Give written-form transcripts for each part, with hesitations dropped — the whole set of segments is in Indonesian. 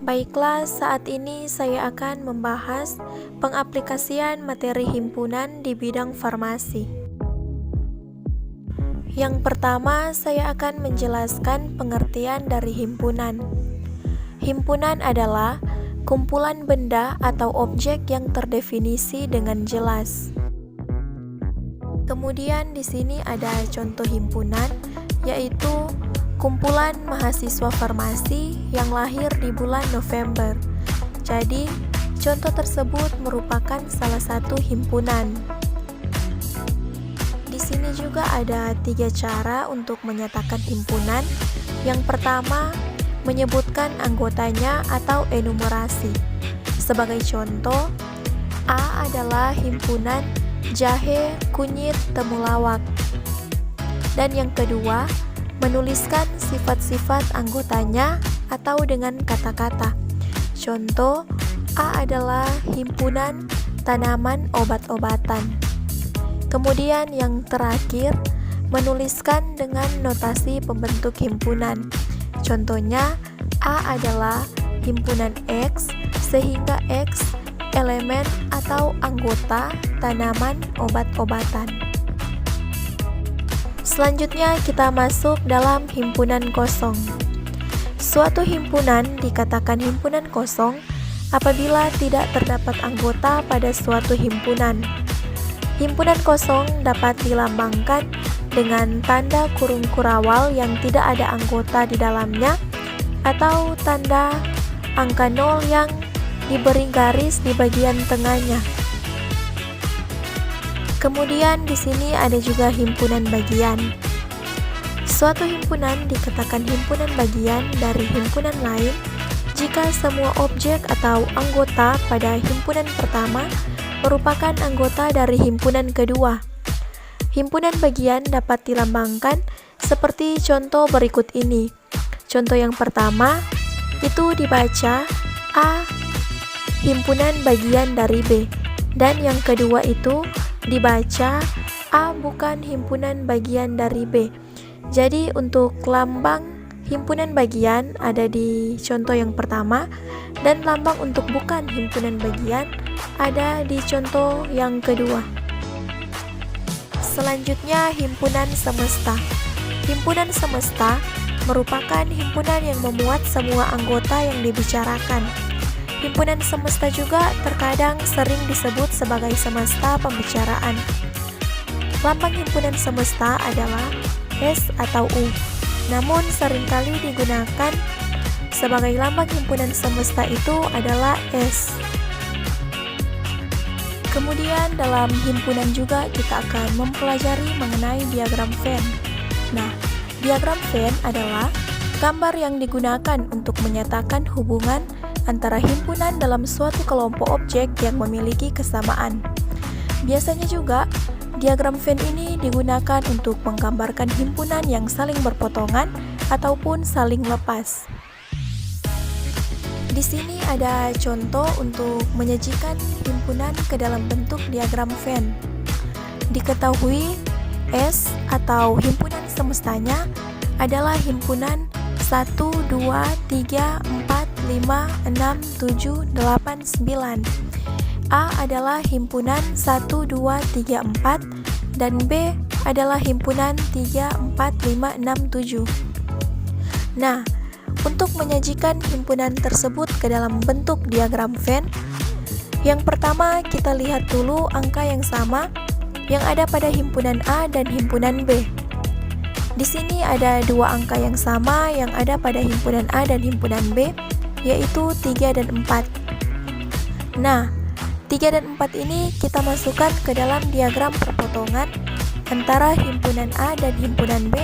Baiklah, saat ini saya akan membahas pengaplikasian materi himpunan di bidang farmasi. Yang pertama, saya akan menjelaskan pengertian dari himpunan. Himpunan adalah kumpulan benda atau objek yang terdefinisi dengan jelas. Kemudian di sini ada contoh himpunan, yaitu kumpulan mahasiswa farmasi yang lahir di bulan November. Jadi, contoh tersebut merupakan salah satu himpunan. Di sini juga ada 3 cara untuk menyatakan himpunan. Yang pertama, menyebutkan anggotanya atau enumerasi. Sebagai contoh, A adalah himpunan jahe, kunyit, temulawak. Dan yang kedua, menuliskan sifat-sifat anggotanya atau dengan kata-kata. Contoh, A adalah himpunan tanaman obat-obatan. Kemudian yang terakhir, menuliskan dengan notasi pembentuk himpunan. Contohnya, A adalah himpunan X, sehingga X elemen atau anggota tanaman obat-obatan. Selanjutnya kita masuk dalam himpunan kosong. Suatu himpunan dikatakan himpunan kosong apabila tidak terdapat anggota pada suatu himpunan. Himpunan kosong dapat dilambangkan dengan tanda kurung kurawal yang tidak ada anggota di dalamnya, atau tanda angka 0 yang diberi garis di bagian tengahnya. Kemudian di sini ada juga himpunan bagian. Suatu himpunan dikatakan himpunan bagian dari himpunan lain jika semua objek atau anggota pada himpunan pertama merupakan anggota dari himpunan kedua. Himpunan bagian dapat dilambangkan seperti contoh berikut ini. Contoh yang pertama itu dibaca A himpunan bagian dari B, dan yang kedua itu dibaca A bukan himpunan bagian dari B. Jadi untuk lambang himpunan bagian ada di contoh yang pertama, dan lambang untuk bukan himpunan bagian ada di contoh yang kedua. Selanjutnya himpunan semesta. Himpunan semesta merupakan himpunan yang memuat semua anggota yang dibicarakan. Himpunan semesta juga terkadang sering disebut sebagai semesta pembicaraan. Lambang himpunan semesta adalah S atau U, namun seringkali digunakan sebagai lambang himpunan semesta itu adalah S. Kemudian dalam himpunan juga kita akan mempelajari mengenai diagram Venn. Nah, diagram Venn adalah gambar yang digunakan untuk menyatakan hubungan antara himpunan dalam suatu kelompok objek yang memiliki kesamaan. Biasanya juga, diagram Venn ini digunakan untuk menggambarkan himpunan yang saling berpotongan ataupun saling lepas. Di sini ada contoh untuk menyajikan himpunan ke dalam bentuk diagram Venn. Diketahui S atau himpunan semestanya adalah himpunan 1, 2, 3, 4, 5, 6, 7, 8, 9. A adalah himpunan 1, 2, 3, 4, dan B adalah himpunan 3, 4, 5, 6, 7. Nah, untuk menyajikan himpunan tersebut ke dalam bentuk diagram Venn, yang pertama kita lihat dulu angka yang sama yang ada pada himpunan A dan himpunan B. Di sini ada 2 angka yang sama yang ada pada himpunan A dan himpunan B, yaitu 3 dan 4. Nah, 3 dan 4 ini kita masukkan ke dalam diagram perpotongan antara himpunan A dan himpunan B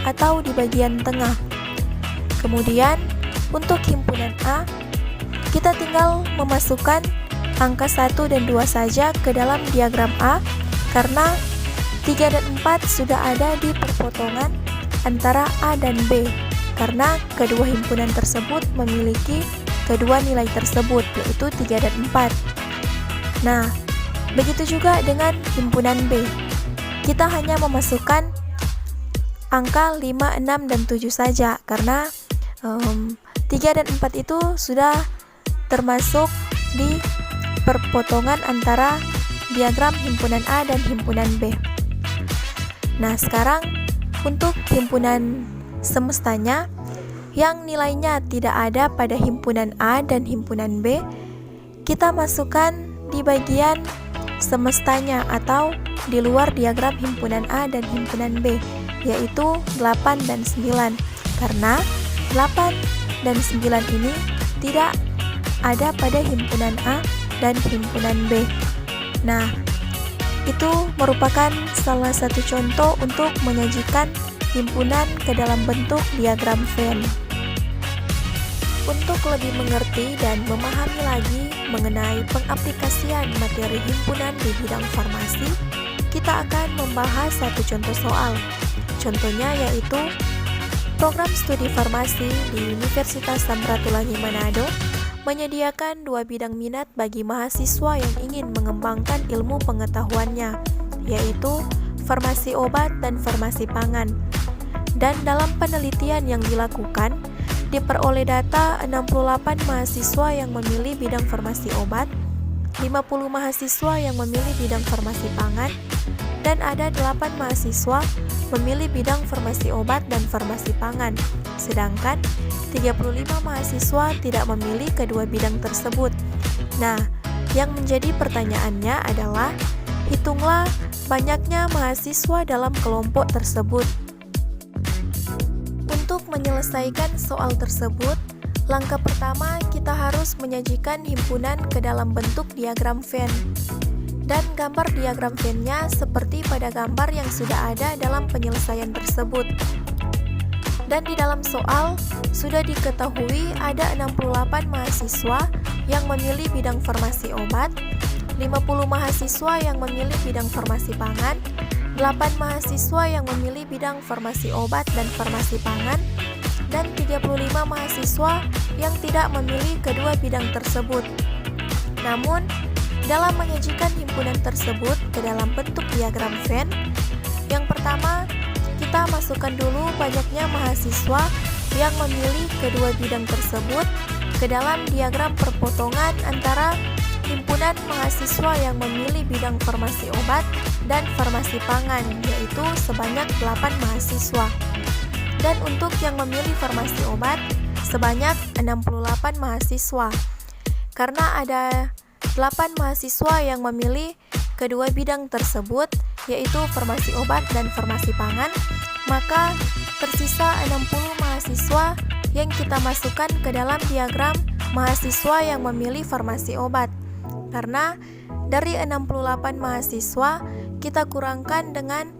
atau di bagian tengah. Kemudian, untuk himpunan A, kita tinggal memasukkan angka 1 dan 2 saja ke dalam diagram A, karena 3 dan 4 sudah ada di perpotongan antara A dan B, karena kedua himpunan tersebut memiliki kedua nilai tersebut, yaitu 3 dan 4. Nah, begitu juga dengan himpunan B. Kita hanya memasukkan angka 5, 6, dan 7 saja, karena 3 dan 4 itu sudah termasuk di perpotongan antara diagram himpunan A dan himpunan B. Nah, sekarang untuk himpunan semestanya yang nilainya tidak ada pada himpunan A dan himpunan B, kita masukkan di bagian semestanya atau di luar diagram himpunan A dan himpunan B, yaitu 8 dan 9. Karena 8 dan 9 ini tidak ada pada himpunan A dan himpunan B. Nah, itu merupakan salah satu contoh untuk menyajikan himpunan ke dalam bentuk diagram Venn. Untuk lebih mengerti dan memahami lagi mengenai pengaplikasian materi himpunan di bidang farmasi, kita akan membahas satu contoh soal. Contohnya yaitu program studi farmasi di Universitas Samratulangi Manado menyediakan 2 bidang minat bagi mahasiswa yang ingin mengembangkan ilmu pengetahuannya, yaitu farmasi obat dan farmasi pangan. Dan dalam penelitian yang dilakukan, diperoleh data 68 mahasiswa yang memilih bidang farmasi obat, 50 mahasiswa yang memilih bidang farmasi pangan, dan ada 8 mahasiswa memilih bidang farmasi obat dan farmasi pangan. Sedangkan 35 mahasiswa tidak memilih kedua bidang tersebut. Nah, yang menjadi pertanyaannya adalah, hitunglah banyaknya mahasiswa dalam kelompok tersebut. Untuk menyelesaikan soal tersebut, langkah pertama kita harus menyajikan himpunan ke dalam bentuk diagram Venn. Dan gambar diagram Venn-nya seperti pada gambar yang sudah ada dalam penyelesaian tersebut. Dan di dalam soal sudah diketahui ada 68 mahasiswa yang memilih bidang farmasi obat, 50 mahasiswa yang memilih bidang farmasi pangan, 8 mahasiswa yang memilih bidang farmasi obat dan farmasi pangan, dan 35 mahasiswa yang tidak memilih kedua bidang tersebut. Namun, dalam menyajikan himpunan tersebut ke dalam bentuk diagram Venn, yang pertama, kita masukkan dulu banyaknya mahasiswa yang memilih kedua bidang tersebut ke dalam diagram perpotongan antara himpunan mahasiswa yang memilih bidang farmasi obat dan farmasi pangan, yaitu sebanyak 8 mahasiswa. Dan untuk yang memilih farmasi obat, sebanyak 68 mahasiswa. Karena ada 8 mahasiswa yang memilih kedua bidang tersebut, yaitu farmasi obat dan farmasi pangan, maka tersisa 60 mahasiswa yang kita masukkan ke dalam diagram mahasiswa yang memilih farmasi obat. Karena dari 68 mahasiswa, kita kurangkan dengan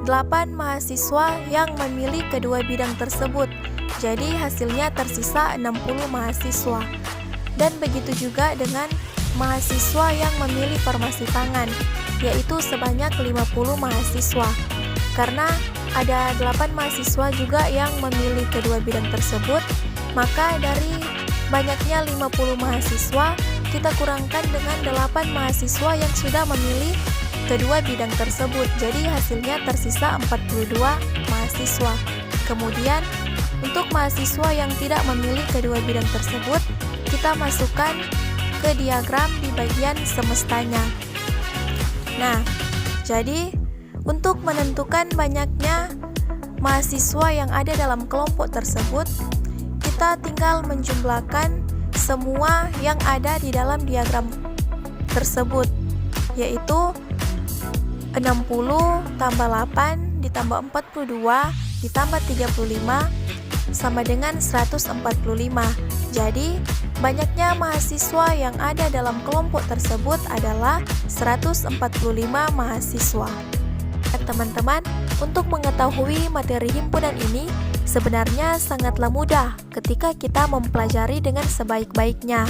8 mahasiswa yang memilih kedua bidang tersebut. Jadi hasilnya tersisa 60 mahasiswa. Dan begitu juga dengan mahasiswa yang memilih farmasi pangan, yaitu sebanyak 50 mahasiswa. Karena ada 8 mahasiswa juga yang memilih kedua bidang tersebut, maka dari banyaknya 50 mahasiswa, kita kurangkan dengan 8 mahasiswa yang sudah memilih kedua bidang tersebut. Jadi hasilnya tersisa 42 mahasiswa. Kemudian, untuk mahasiswa yang tidak memilih kedua bidang tersebut, kita masukkan ke diagram di bagian semestanya. Nah, jadi untuk menentukan banyaknya mahasiswa yang ada dalam kelompok tersebut, kita tinggal menjumlahkan semua yang ada di dalam diagram tersebut, yaitu 60 tambah 8 ditambah 42 ditambah 35 sama dengan 145. Jadi, banyaknya mahasiswa yang ada dalam kelompok tersebut adalah 145 mahasiswa. Teman-teman, untuk mengetahui materi himpunan ini sebenarnya sangatlah mudah ketika kita mempelajari dengan sebaik-baiknya.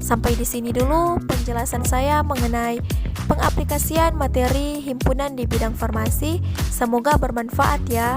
Sampai di sini dulu penjelasan saya mengenai pengaplikasian materi himpunan di bidang farmasi. Semoga bermanfaat ya.